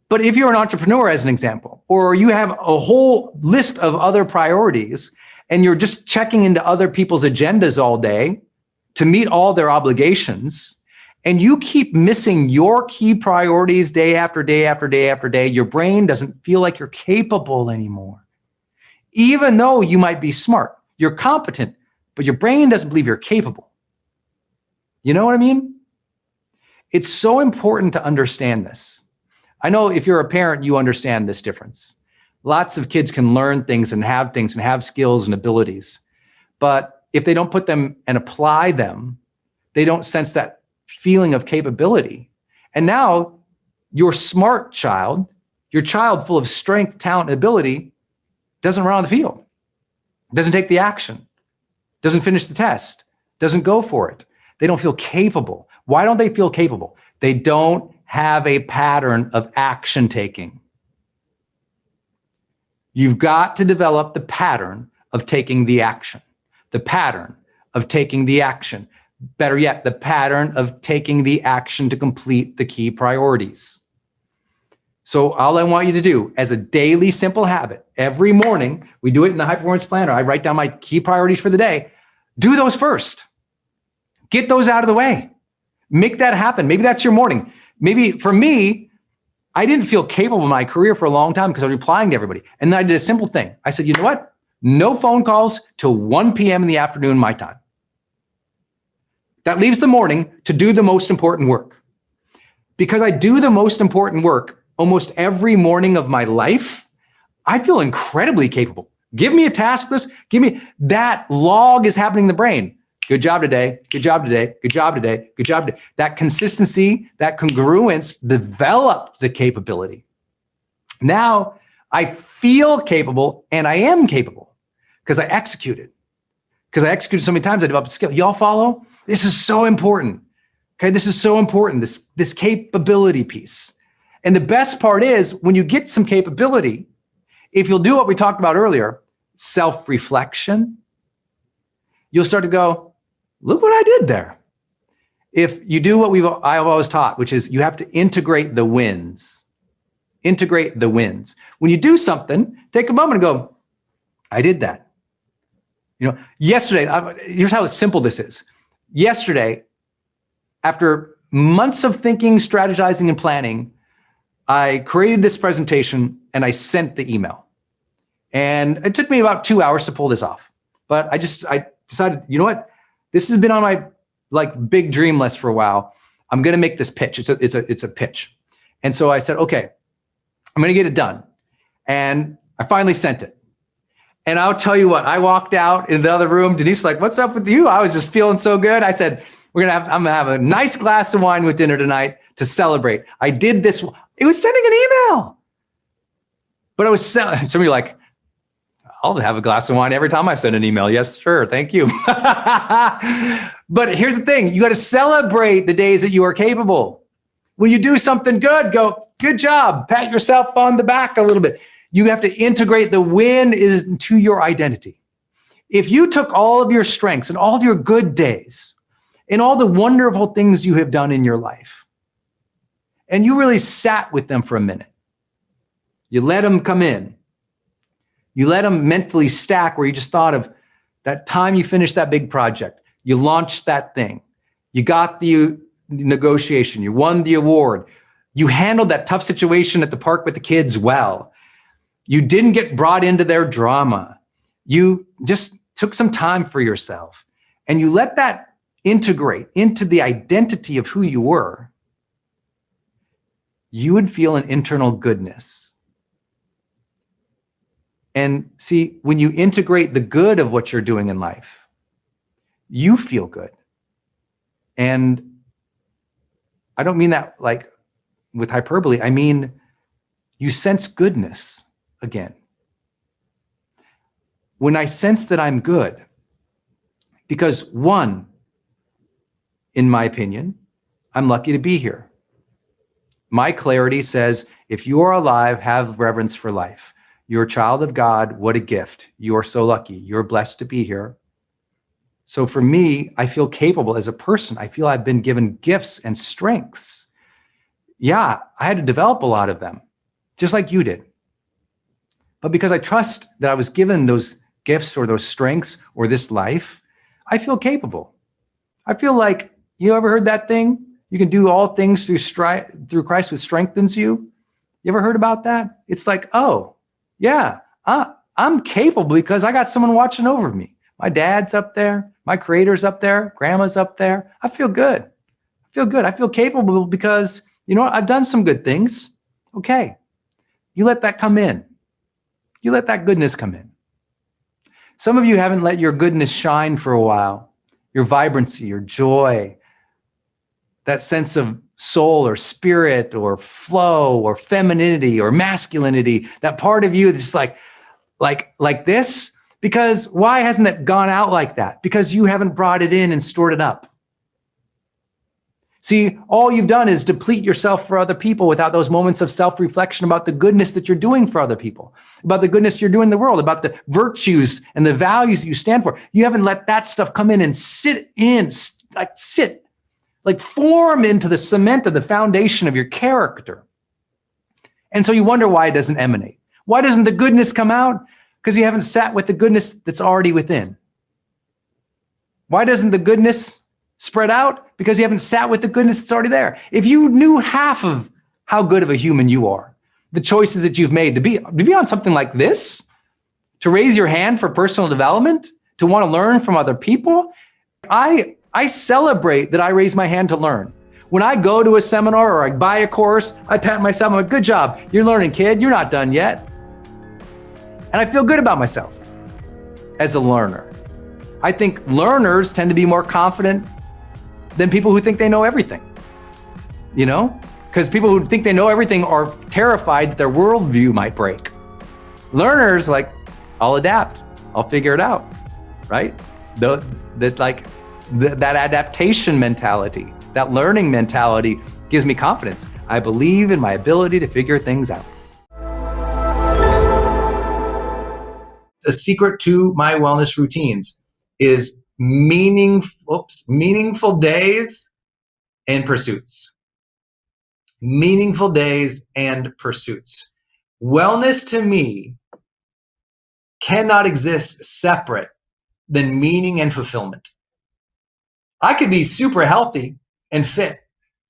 Speaker 1: But if you're an entrepreneur, as an example, or you have a whole list of other priorities and you're just checking into other people's agendas all day to meet all their obligations, and you keep missing your key priorities day after day after day after day, your brain doesn't feel like you're capable anymore. Even though you might be smart, you're competent, but your brain doesn't believe you're capable. You know what I mean? It's so important to understand this. I know if you're a parent, you understand this difference. Lots of kids can learn things and have skills and abilities. But if they don't put them and apply them, they don't sense that feeling of capability. And now your smart child, your child full of strength, talent, and ability, doesn't run on the field, doesn't take the action, doesn't finish the test, doesn't go for it. They don't feel capable. Why don't they feel capable? They don't have a pattern of action taking. You've got to develop the pattern of taking the action. The pattern of taking the action. Better yet, the pattern of taking the action to complete the key priorities. So all I want you to do as a daily simple habit, every morning, we do it in the high performance planner. I write down my key priorities for the day. Do those first. Get those out of the way. Make that happen. Maybe that's your morning. Maybe for me, I didn't feel capable in my career for a long time because I was replying to everybody. And then I did a simple thing. I said, you know what? No phone calls till 1 p.m. in the afternoon, my time. That leaves the morning to do the most important work. Because I do the most important work almost every morning of my life, I feel incredibly capable. Give me a task list. Give me that log is happening in the brain. Good job today. Good job today. Good job today. Good job today. That consistency, that congruence developed the capability. Now I feel capable and I am capable because I executed. Because I executed so many times, I developed a skill. Y'all follow? This is so important. Okay, this is so important, this capability piece. And the best part is when you get some capability, if you'll do what we talked about earlier, self-reflection, you'll start to go, look what I did there. If you do what I've always taught, which is you have to integrate the wins. Integrate the wins. When you do something, take a moment and go, I did that. You know, yesterday, here's how simple this is. Yesterday, after months of thinking, strategizing, and planning, I created this presentation and I sent the email. And it took me about 2 hours to pull this off. But I decided, you know what? This has been on my big dream list for a while. I'm going to make this pitch. It's a pitch. And so I said, okay, I'm going to get it done. And I finally sent it. And I'll tell you what, I walked out in the other room. Denise's like, what's up with you? I was just feeling so good. I said, I'm going to have a nice glass of wine with dinner tonight to celebrate. I did this. It was sending an email. But I was somebody like, I'll have a glass of wine every time I send an email. Yes, sure. Thank you. But here's the thing. You got to celebrate the days that you are capable. When you do something good, go, good job. Pat yourself on the back a little bit. You have to integrate the win into your identity. If you took all of your strengths and all of your good days and all the wonderful things you have done in your life, and you really sat with them for a minute, you let them come in, you let them mentally stack where you just thought of that time you finished that big project, you launched that thing, you got the negotiation, you won the award, you handled that tough situation at the park with the kids well, you didn't get brought into their drama, you just took some time for yourself, and you let that integrate into the identity of who you were, you would feel an internal goodness. And see, when you integrate the good of what you're doing in life, you feel good. And I don't mean that like with hyperbole. I mean, you sense goodness again. When I sense that I'm good, because one, in my opinion, I'm lucky to be here. My clarity says, if you are alive, have reverence for life. You're a child of God. What a gift. You are so lucky. You're blessed to be here. So for me, I feel capable as a person. I feel I've been given gifts and strengths. Yeah, I had to develop a lot of them, just like you did. But because I trust that I was given those gifts or those strengths or this life, I feel capable. I feel like, you ever heard that thing? You can do all things through Christ who strengthens you. You ever heard about that? It's like, oh, yeah, I'm capable because I got someone watching over me. My dad's up there. My creator's up there. Grandma's up there. I feel good. I feel good. I feel capable because, you know what? I've done some good things. Okay. You let that come in. You let that goodness come in. Some of you haven't let your goodness shine for a while. Your vibrancy, your joy, that sense of soul or spirit or flow or femininity or masculinity, that part of you that's like this. Because why hasn't it gone out like that? Because you haven't brought it in and stored it up. See, all you've done is deplete yourself for other people without those moments of self-reflection about the goodness that you're doing for other people, about the goodness you're doing in the world, about the virtues and the values that you stand for. You haven't let that stuff come in and form into the cement of the foundation of your character. And so you wonder why it doesn't emanate. Why doesn't the goodness come out? Because you haven't sat with the goodness that's already within. Why doesn't the goodness spread out? Because you haven't sat with the goodness that's already there. If you knew half of how good of a human you are, the choices that you've made to be on something like this, to raise your hand for personal development, to want to learn from other people, I celebrate that I raise my hand to learn. When I go to a seminar or I buy a course, I pat myself, I'm like, good job, you're learning, kid, you're not done yet. And I feel good about myself as a learner. I think learners tend to be more confident than people who think they know everything, because people who think they know everything are terrified that their worldview might break. Learners, like, I'll adapt, I'll figure it out, right? That adaptation mentality, that learning mentality gives me confidence. I believe in my ability to figure things out. The secret to my wellness routines is meaningful days and pursuits. Meaningful days and pursuits. Wellness to me cannot exist separate than meaning and fulfillment. I could be super healthy and fit.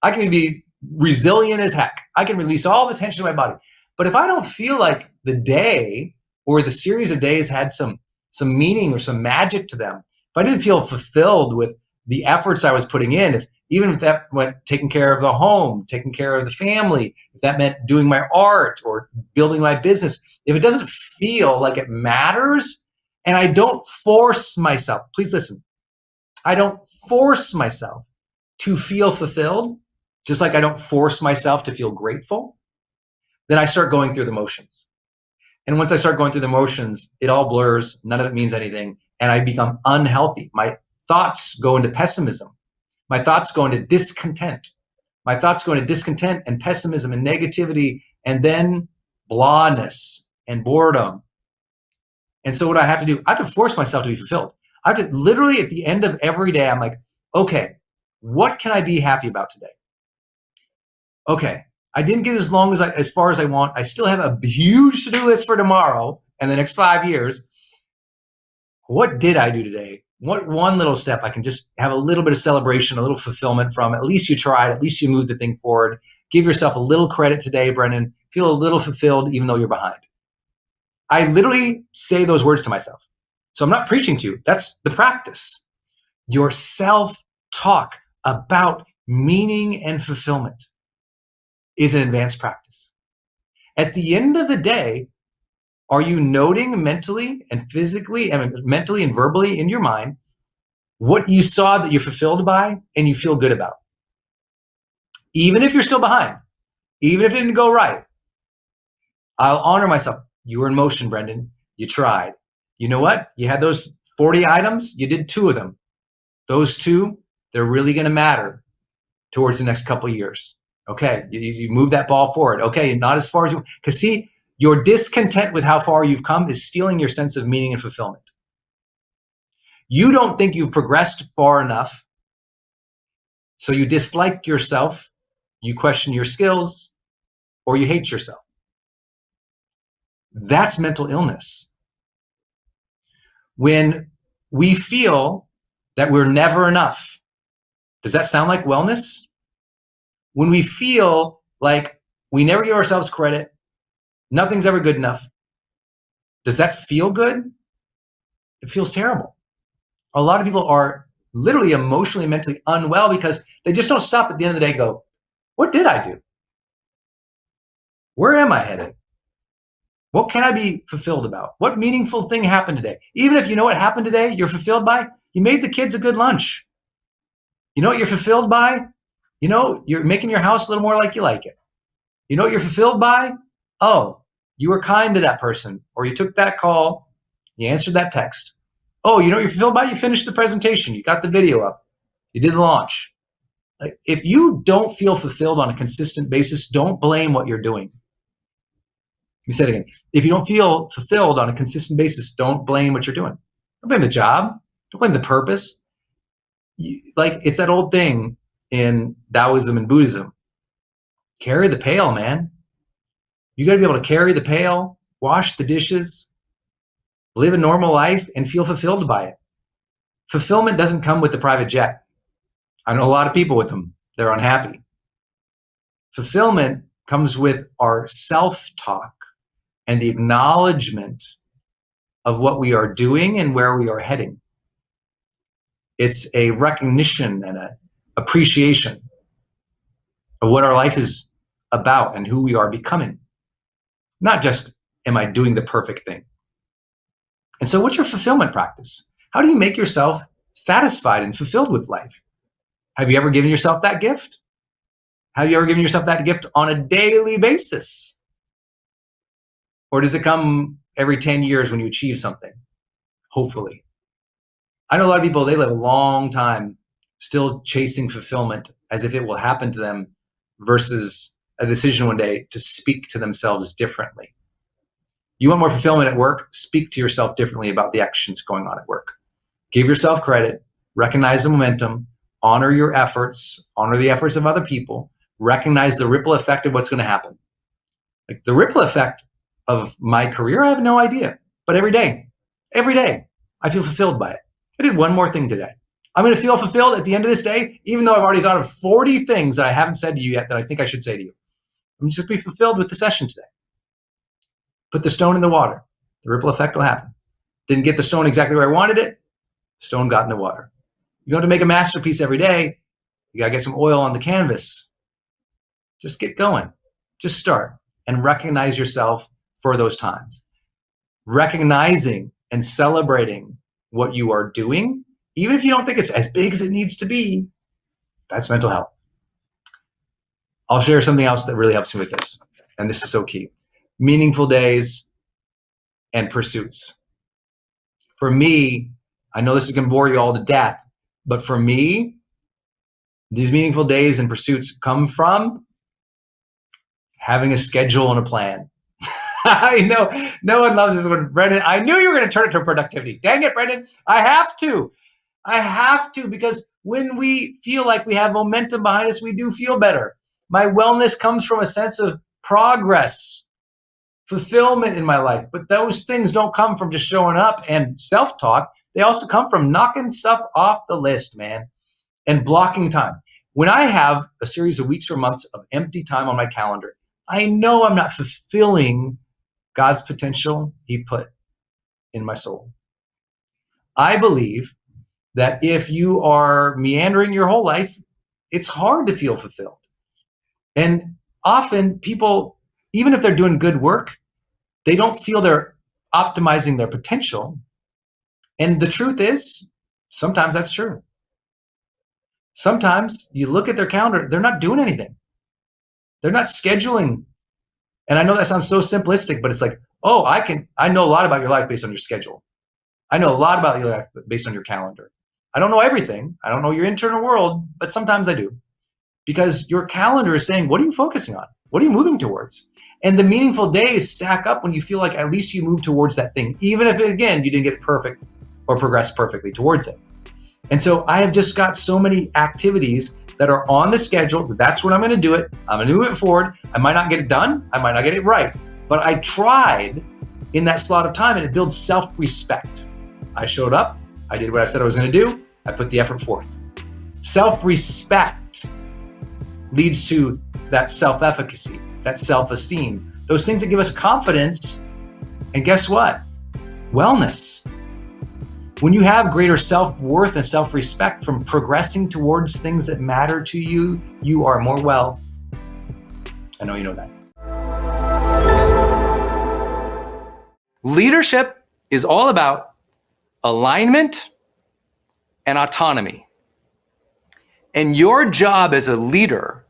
Speaker 1: I can be resilient as heck. I can release all the tension in my body. But if I don't feel like the day or the series of days had some meaning or some magic to them, if I didn't feel fulfilled with the efforts I was putting in, even if that meant taking care of the home, taking care of the family, if that meant doing my art or building my business, if it doesn't feel like it matters, and I don't force myself, please listen, I don't force myself to feel fulfilled, just like I don't force myself to feel grateful, then I start going through the motions. And once I start going through the motions, it all blurs, none of it means anything, and I become unhealthy. My thoughts go into pessimism. My thoughts go into discontent. My thoughts go into discontent and pessimism and negativity, and then blahness and boredom. And so what I have to do, I have to force myself to be fulfilled. I have to literally at the end of every day, I'm like, okay, what can I be happy about today? Okay, I didn't get as far as I want. I still have a huge to-do list for tomorrow and the next 5 years. What did I do today? What one little step I can just have a little bit of celebration, a little fulfillment from? At least you tried, at least you moved the thing forward. Give yourself a little credit today, Brendon. Feel a little fulfilled even though you're behind. I literally say those words to myself. So I'm not preaching to you. That's the practice. Your self-talk about meaning and fulfillment is an advanced practice. At the end of the day, are you noting mentally and physically and mentally and verbally in your mind what you saw that you're fulfilled by and you feel good about? Even if you're still behind, even if it didn't go right, I'll honor myself. You were in motion, Brendon. You tried. You know what? You had those 40 items. You did 2 of them. Those 2, they're really going to matter towards the next couple of years. Okay, you move that ball forward. Okay, not as far as you, because see, your discontent with how far you've come is stealing your sense of meaning and fulfillment. You don't think you've progressed far enough, so you dislike yourself, you question your skills, or you hate yourself. That's mental illness. When we feel that we're never enough, does that sound like wellness? When we feel like we never give ourselves credit, nothing's ever good enough, does that feel good? It feels terrible. A lot of people are literally emotionally, mentally unwell because they just don't stop at the end of the day and go, what did I do? Where am I headed? What can I be fulfilled about? What meaningful thing happened today? Even if you know what happened today, you're fulfilled by, you made the kids a good lunch. You know what you're fulfilled by? You know, you're making your house a little more like you like it. You know what you're fulfilled by? Oh, you were kind to that person, or you took that call, you answered that text. Oh, you know what you're fulfilled by? You finished the presentation, you got the video up, you did the launch.
Speaker 2: Like, if you don't feel fulfilled on a consistent basis, don't blame what you're doing. Let me say it again. If you don't feel fulfilled on a consistent basis, don't blame what you're doing. Don't blame the job. Don't blame the purpose. Like, it's that old thing in Taoism and Buddhism. Carry the pail, man. You got to be able to carry the pail, wash the dishes, live a normal life, and feel fulfilled by it. Fulfillment doesn't come with the private jet. I know a lot of people with them. They're unhappy. Fulfillment comes with our self-talk and the acknowledgement of what we are doing and where we are heading. It's a recognition and an appreciation of what our life is about and who we are becoming. Not just, am I doing the perfect thing? And so what's your fulfillment practice? How do you make yourself satisfied and fulfilled with life? Have you ever given yourself that gift? Have you ever given yourself that gift on a daily basis? Or does it come every 10 years when you achieve something? Hopefully. I know a lot of people, they live a long time still chasing fulfillment as if it will happen to them versus a decision one day to speak to themselves differently. You want more fulfillment at work? Speak to yourself differently about the actions going on at work. Give yourself credit, recognize the momentum, honor your efforts, honor the efforts of other people, recognize the ripple effect of what's going to happen. Like the ripple effect of my career, I have no idea. But every day, I feel fulfilled by it. I did one more thing today. I'm going to feel fulfilled at the end of this day, even though I've already thought of 40 things that I haven't said to you yet that I think I should say to you. I'm just going to be fulfilled with the session today. Put the stone in the water. The ripple effect will happen. Didn't get the stone exactly where I wanted it. Stone got in the water. You don't have to make a masterpiece every day. You got to get some oil on the canvas. Just get going. Just start and recognize yourself for those times. Recognizing and celebrating what you are doing, even if you don't think it's as big as it needs to be, that's mental health. I'll share something else that really helps me with this, and this is so key. Meaningful days and pursuits. For me, I know this is going to bore you all to death, but for me, these meaningful days and pursuits come from having a schedule and a plan. I know no one loves this one, Brendon. I knew you were going to turn it to productivity. Dang it, Brendon. I have to, because when we feel like we have momentum behind us, we do feel better. My wellness comes from a sense of progress, fulfillment in my life. But those things don't come from just showing up and self-talk. They also come from knocking stuff off the list, man, and blocking time. When I have a series of weeks or months of empty time on my calendar, I know I'm not fulfilling God's potential He put in my soul. I believe that if you are meandering your whole life, it's hard to feel fulfilled. And often people, even if they're doing good work, they don't feel they're optimizing their potential. And the truth is, sometimes that's true. Sometimes you look at their calendar, they're not doing anything. They're not scheduling. And I know that sounds so simplistic, but it's like, oh, I know a lot about your life based on your schedule. I know a lot about your life based on your calendar. I don't know everything. I don't know your internal world, but sometimes I do. Because your calendar is saying, what are you focusing on? What are you moving towards? And the meaningful days stack up when you feel like at least you move towards that thing, even if, again, you didn't get it perfect or progress perfectly towards it. And so I have just got so many activities that are on the schedule. That's when I'm going to do it. I'm going to move it forward. I might not get it done. I might not get it right. But I tried in that slot of time, and it builds self-respect. I showed up. I did what I said I was going to do. I put the effort forth. Self-respect leads to that self-efficacy, that self-esteem, those things that give us confidence. And guess what? Wellness. When you have greater self-worth and self-respect from progressing towards things that matter to you, you are more well. I know you know that.
Speaker 1: Leadership is all about alignment and autonomy. And your job as a leader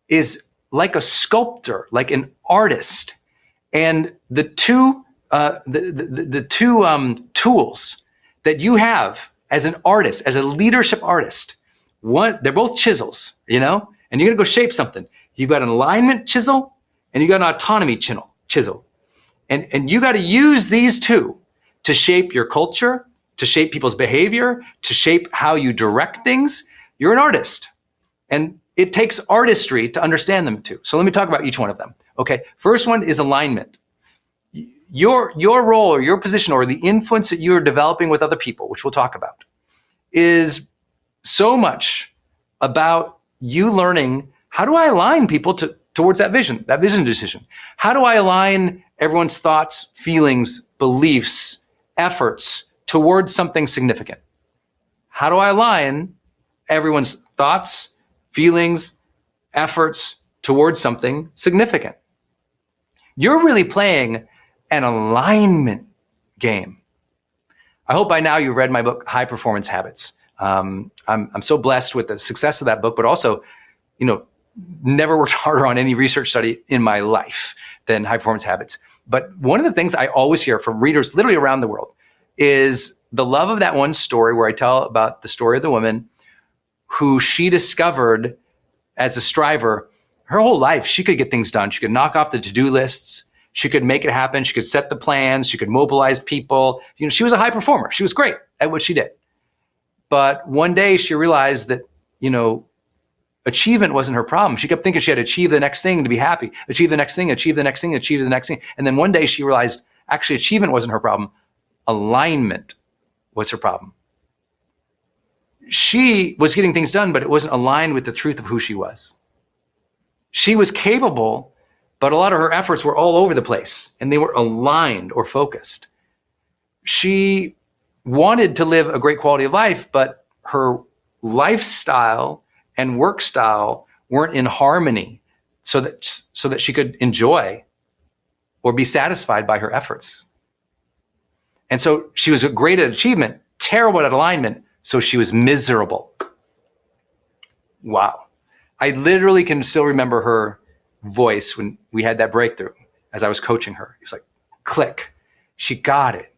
Speaker 1: is like a sculptor, like an artist. And the two tools that you have as an artist, as a leadership artist, They're both chisels, and you're gonna go shape something. You've got an alignment chisel and you got an autonomy chisel. And you got to use these two to shape your culture, to shape people's behavior, to shape how you direct things. You're an artist. And it takes artistry to understand them too. So let me talk about each one of them. Okay, first one is alignment. Your role or your position or the influence that you're developing with other people, which we'll talk about, is so much about you learning, how do I align people towards that vision decision? How do I align everyone's thoughts, feelings, beliefs, efforts towards something significant? How do I align everyone's thoughts, feelings, efforts towards something significant? You're really playing an alignment game. I hope by now you've read my book, High Performance Habits. I'm so blessed with the success of that book, but also, never worked harder on any research study in my life than High Performance Habits. But one of the things I always hear from readers literally around the world is the love of that one story where I tell about the story of the woman who she discovered as a striver her whole life. She could get things done. She could knock off the to-do lists. She could make it happen. She could set the plans. She could mobilize people. She was a high performer. She was great at what she did. But one day she realized that, achievement wasn't her problem. She kept thinking she had to achieve the next thing to be happy, achieve the next thing, achieve the next thing, achieve the next thing. And then one day she realized actually achievement wasn't her problem. Alignment was her problem. She was getting things done, but it wasn't aligned with the truth of who she was. She was capable, but a lot of her efforts were all over the place and they were aligned or focused. She wanted to live a great quality of life, but her lifestyle and work style weren't in harmony so that she could enjoy or be satisfied by her efforts. And so she was great at achievement, terrible at alignment, so she was miserable. Wow. I literally can still remember her voice when we had that breakthrough as I was coaching her. It was like, click. She got it.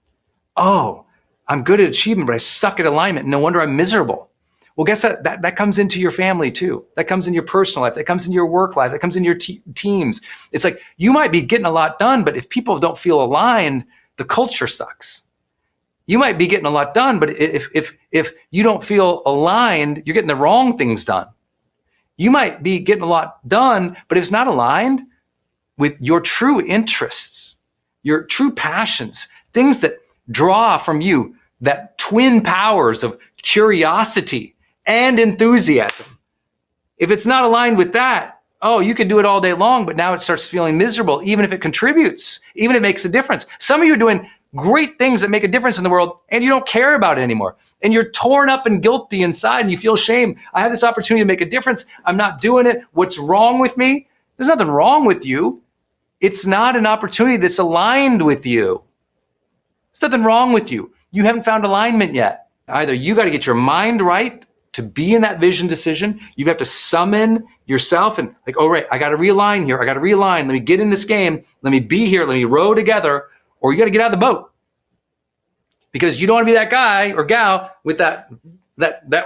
Speaker 1: Oh, I'm good at achievement, but I suck at alignment. No wonder I'm miserable. Well, guess that comes into your family too. That comes in your personal life. That comes in your work life. That comes in your teams. It's like you might be getting a lot done, but if people don't feel aligned, the culture sucks. You might be getting a lot done, but if you don't feel aligned, you're getting the wrong things done. You might be getting a lot done, but if it's not aligned with your true interests, your true passions, things that draw from you, that twin powers of curiosity and enthusiasm. If it's not aligned with that, you could do it all day long, but now it starts feeling miserable, even if it contributes, even if it makes a difference. Some of you are doing great things that make a difference in the world and you don't care about it anymore. And you're torn up and guilty inside and you feel shame. I have this opportunity to make a difference. I'm not doing it. What's wrong with me? There's nothing wrong with you. It's not an opportunity that's aligned with you. There's nothing wrong with you. You haven't found alignment yet. Either you got to get your mind right to be in that vision decision. You have to summon yourself and like, right, I got to realign here. I got to realign. Let me get in this game. Let me be here. Let me row together. Or you got to get out of the boat because you don't want to be that guy or gal with that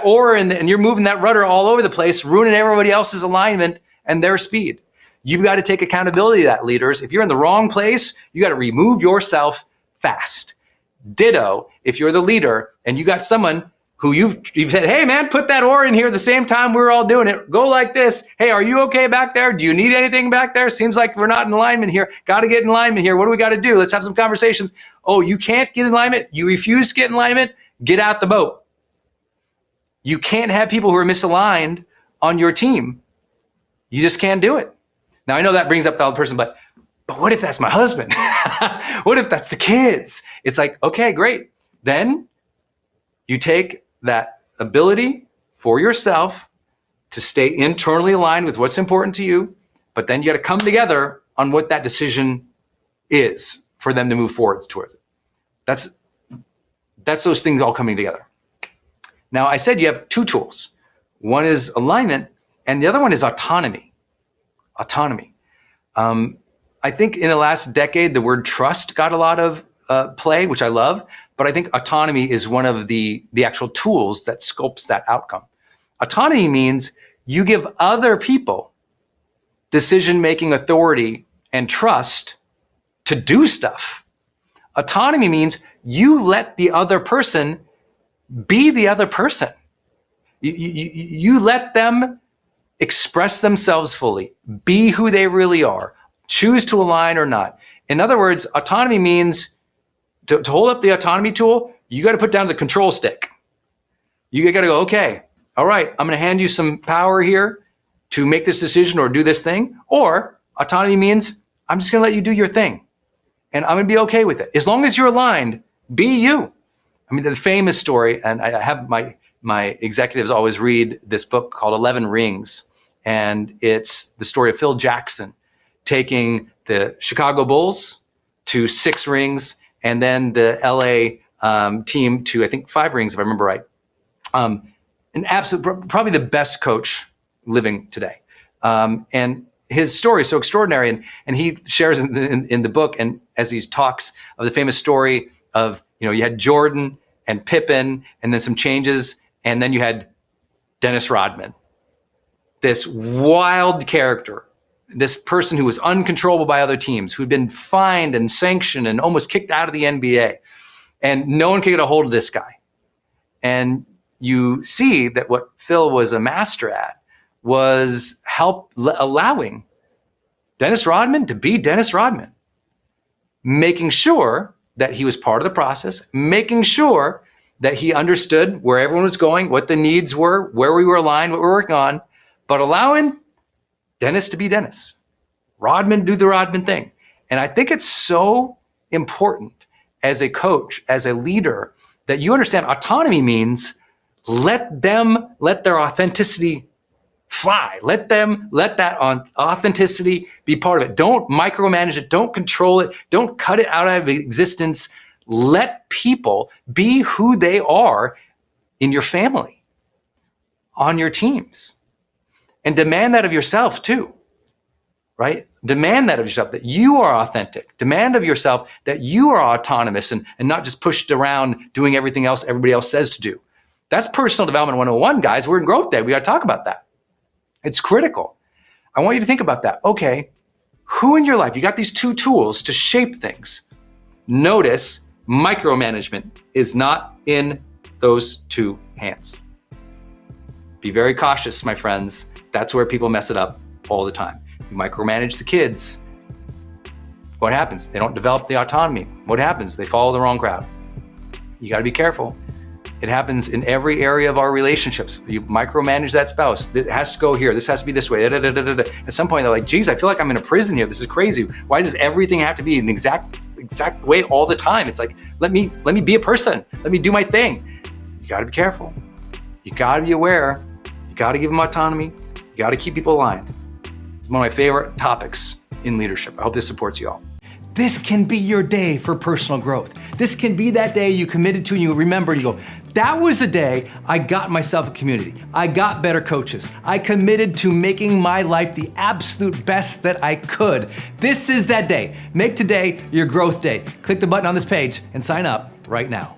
Speaker 1: oar and you're moving that rudder all over the place, ruining everybody else's alignment and their speed. You've got to take accountability of that, leaders. If you're in the wrong place, you got to remove yourself fast. Ditto, if you're the leader and you got someone who you've said, hey man, put that oar in here at the same time we're all doing it. Go like this. Hey, are you okay back there? Do you need anything back there? Seems like we're not in alignment here. Got to get in alignment here. What do we got to do? Let's have some conversations. Oh, you can't get in alignment? You refuse to get in alignment? Get out the boat. You can't have people who are misaligned on your team. You just can't do it. Now, I know that brings up the other person, but what if that's my husband? What if that's the kids? It's like, okay, great. Then you take that ability for yourself to stay internally aligned with what's important to you, but then you got to come together on what that decision is for them to move forward towards it. That's those things all coming together. Now, I said you have two tools. One is alignment, and the other one is autonomy. Autonomy. I think in the last decade, the word trust got a lot of play, which I love, but I think autonomy is one of the actual tools that sculpts that outcome. Autonomy means you give other people decision-making authority and trust to do stuff. Autonomy means you let the other person be the other person. You let them express themselves fully, be who they really are, choose to align or not. In other words, autonomy means to hold up the autonomy tool, you got to put down the control stick. You got to go, okay, all right, I'm going to hand you some power here to make this decision or do this thing. Or autonomy means I'm just going to let you do your thing and I'm going to be okay with it. As long as you're aligned, be you. I mean, the famous story, and I have my executives always read this book called 11 Rings. And it's the story of Phil Jackson taking the Chicago Bulls to 6 rings and then the LA team to, I think, 5 rings, if I remember right. An absolute, probably the best coach living today. And his story is so extraordinary. And he shares in the book, and as he talks of the famous story of, you had Jordan and Pippen and then some changes, and then you had Dennis Rodman, this wild character, this person who was uncontrollable by other teams, who'd been fined and sanctioned and almost kicked out of the NBA. And no one could get a hold of this guy. And you see that what Phil was a master at was allowing Dennis Rodman to be Dennis Rodman, making sure that he was part of the process, making sure that he understood where everyone was going, what the needs were, where we were aligned, what we were working on, but allowing Dennis to be Dennis, Rodman to do the Rodman thing. And I think it's so important as a coach, as a leader, that you understand autonomy means let their authenticity fly. Let that authenticity be part of it. Don't micromanage it. Don't control it. Don't cut it out of existence. Let people be who they are in your family, on your teams. And demand that of yourself too, right? Demand that of yourself, that you are authentic. Demand of yourself that you are autonomous and not just pushed around doing everything else everybody else says to do. That's personal development 101, guys. We're in Growth Day. We got to talk about that. It's critical. I want you to think about that. Okay, who in your life, you got these 2 tools to shape things. Notice micromanagement is not in those 2 hands. Be very cautious, my friends. That's where people mess it up all the time. You micromanage the kids. What happens? They don't develop the autonomy. What happens? They follow the wrong crowd. You got to be careful. It happens in every area of our relationships. You micromanage that spouse. It has to go here. This has to be this way. At some point, they're like, geez, I feel like I'm in a prison here. This is crazy. Why does everything have to be an exact way all the time? It's like, let me be a person. Let me do my thing. You got to be careful. You got to be aware. You got to give them autonomy. You got to keep people aligned. It's one of my favorite topics in leadership. I hope this supports you all. This can be your day for personal growth. This can be that day you committed to and you remember and you go, that was the day I got myself a community. I got better coaches. I committed to making my life the absolute best that I could. This is that day. Make today your growth day. Click the button on this page and sign up right now.